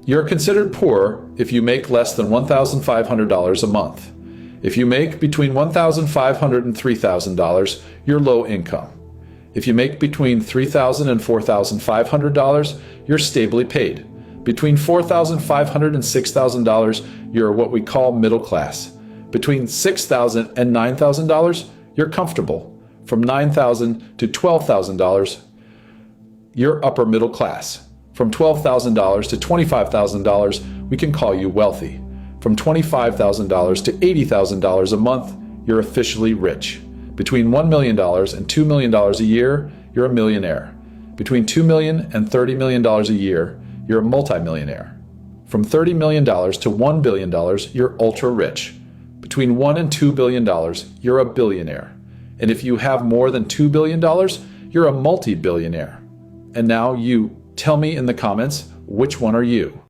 You're considered poor if you make less than $1,500 a month. If you make between $1,500 and $3,000, you're low income. If you make between $3,000 and $4,500, you're stably paid. Between $4,500 and $6,000, you're what we call middle class. Between $6,000 and $9,000, you're comfortable. From $9,000 to $12,000, you're upper middle class. From $12,000 to $25,000, we can call you wealthy. From $25,000 to $80,000 a month, you're officially rich. Between $1 million and $2 million a year, you're a millionaire. Between $2 million and $30 million a year, you're a multimillionaire. From $30 million to $1 billion, you're ultra rich. Between $1 and $2 billion, you're a billionaire. And if you have more than $2 billion, you're a multi-billionaire. And now you tell me in the comments, which one are you?